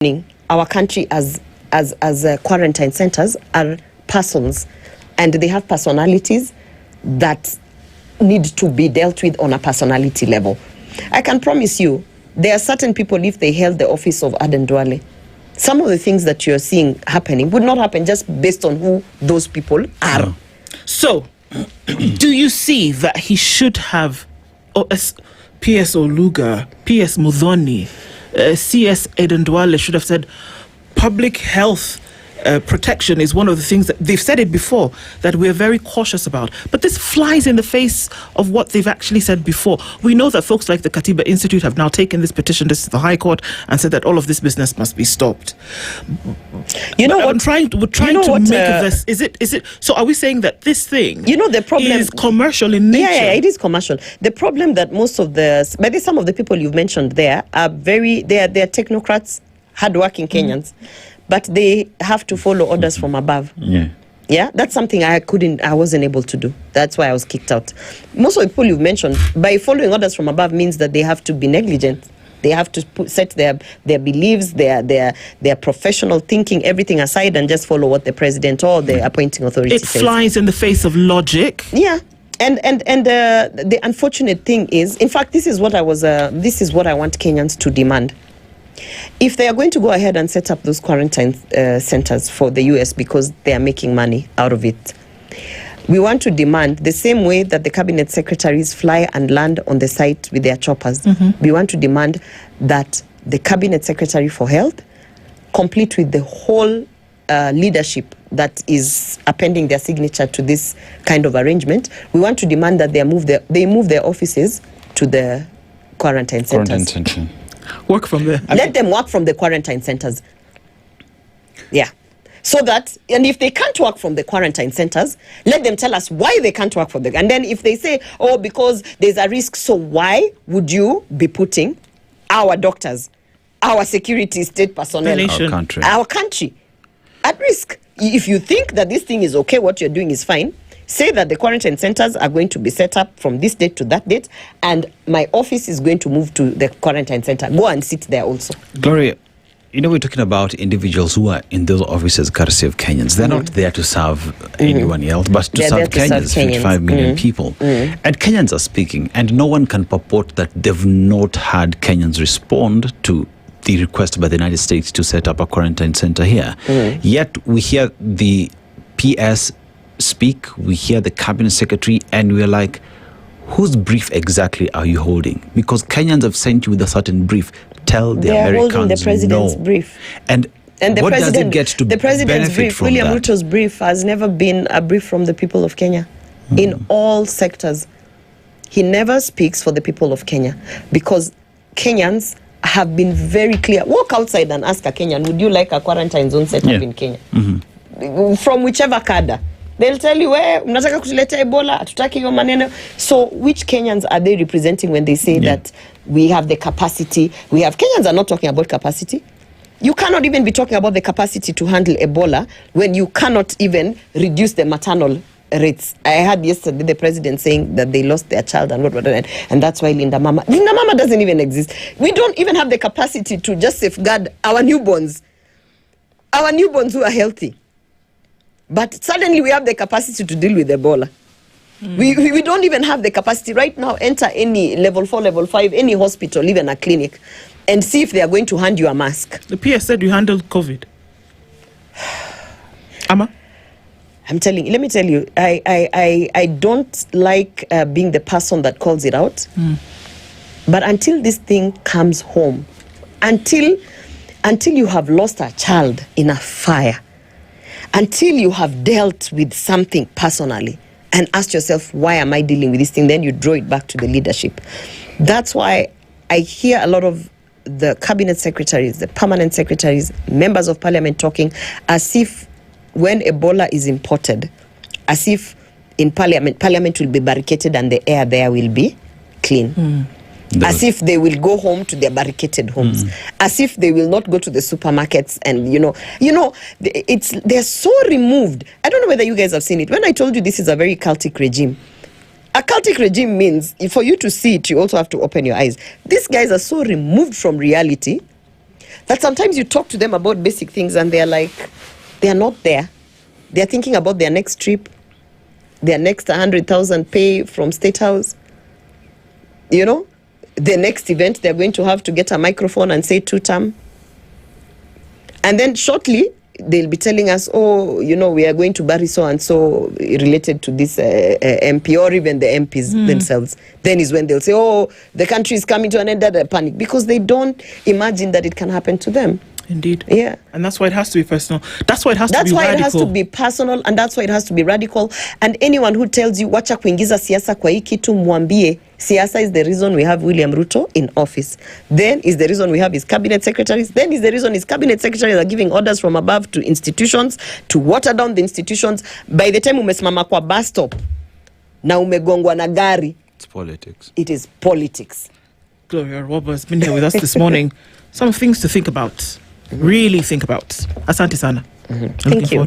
our country as quarantine centers are persons, and they have personalities that need to be dealt with on a personality level. I can promise you, there are certain people, if they held the office of Aden Duale, some of the things that you're seeing happening would not happen just based on who those people are. So, do you see that he should have P.S. Oluga, P.S. Muthoni, C.S. Aden Duale should have said public health protection is one of the things that they've said it before that we're very cautious about, but this flies in the face of what they've actually said before. We know that folks like the Katiba Institute have now taken this petition to the High Court and said that all of this business must be stopped. You know what? We're trying to make this. Is it? So are we saying that this thing? The problem is commercial in nature. Yeah, it is commercial. The problem that some of the people you've mentioned there are they're technocrats, hardworking Kenyans. But they have to follow orders from above. Yeah, that's something I wasn't able to do. That's why I was kicked out. Most of the people you've mentioned, by following orders from above means that they have to be negligent. They have to set their beliefs, their professional thinking, everything aside, and just follow what the president or the appointing authority says. It flies in the face of logic. Yeah. And the unfortunate thing is, in fact, this is what I want Kenyans to demand. If they are going to go ahead and set up those quarantine centers for the US because they are making money out of it, we want to demand the same way that the cabinet secretaries fly and land on the site with their choppers. We want to demand that the cabinet secretary for health, complete with the whole leadership that is appending their signature to this kind of arrangement, we want to demand that they move their offices to the quarantine centers. Work from there. Let them work from the quarantine centers. Yeah. So that, and if they can't work from the quarantine centers, let them tell us why they can't work from them. And then if they say, because there's a risk, so why would you be putting our doctors, our security state personnel, our country at risk? If you think that this thing is okay, what you're doing is fine, say that the quarantine centers are going to be set up from this date to that date, and my office is going to move to the quarantine center. Go and sit there also. Gloria, we're talking about individuals who are in those offices courtesy of Kenyans. They're not there to serve anyone else, but to serve Kenyans, 55 million people. And Kenyans are speaking, and no one can purport that they've not had Kenyans respond to the request by the United States to set up a quarantine center here. Yet we hear the PS speak, we hear the cabinet secretary, and we're like, whose brief exactly are you holding? Because Kenyans have sent you with a certain brief. Tell the Americans holding the president's brief. And the what does it get to the president's brief, William Ruto's brief, has never been a brief from the people of Kenya in all sectors. He never speaks for the people of Kenya because Kenyans have been very clear. Walk outside and ask a Kenyan, would you like a quarantine zone set up in Kenya? From whichever cadre. They'll tell you, mnataka kutuleta Ebola, hatutaki hiyo maneno. So which Kenyans are they representing when they say that we have the capacity? Kenyans are not talking about capacity. You cannot even be talking about the capacity to handle Ebola when you cannot even reduce the maternal rates. I heard yesterday the president saying that they lost their child and that's why Linda Mama doesn't even exist. We don't even have the capacity to just safeguard our newborns who are healthy. But suddenly we have the capacity to deal with Ebola. We don't even have the capacity right now. Enter any level 4, level 5, any hospital, even a clinic, and see if they are going to hand you a mask. The PS said you handled COVID. Amma? Let me tell you, I don't like being the person that calls it out. But until this thing comes home, until you have lost a child in a fire, until you have dealt with something personally and asked yourself, why am I dealing with this thing? Then you draw it back to the leadership. That's why I hear a lot of the cabinet secretaries, the permanent secretaries, members of parliament talking as if when Ebola is imported, as if in parliament will be barricaded and the air there will be clean. As if they will go home to their barricaded homes, as if they will not go to the supermarkets, and they're so removed. I don't know whether you guys have seen it. When I told you this is a very cultic regime, a cultic regime means for you to see it, you also have to open your eyes. These guys are so removed from reality That sometimes you talk to them about basic things and they're like, they're not there. They're thinking about their next trip, their next 100,000 pay from State House. You know, the next event they're going to have to get a microphone and say 2-term. And then shortly, they'll be telling us, oh, you know, we are going to bury so-and-so related to this MP, or even the MPs themselves. Then is when they'll say, oh, the country is coming to an end, they panic. Because they don't imagine that it can happen to them. Indeed. Yeah. And that's why it has to be personal. That's why it has to be radical. That's why it has to be personal, and that's why it has to be radical. And anyone who tells you, wacha kuingiza siasa kwa hii kitu, mwambie, siasa is the reason we have William Ruto in office. Then is the reason we have his cabinet secretaries. Then is the reason his cabinet secretaries are giving orders from above to institutions to water down the institutions. By the time umesimama kwa bus stop, na umegongwa na gari. It's politics. It is politics. Gloria Orwoba has been here with us this morning. Some things to think about. Really think about. Asante sana. Thank you.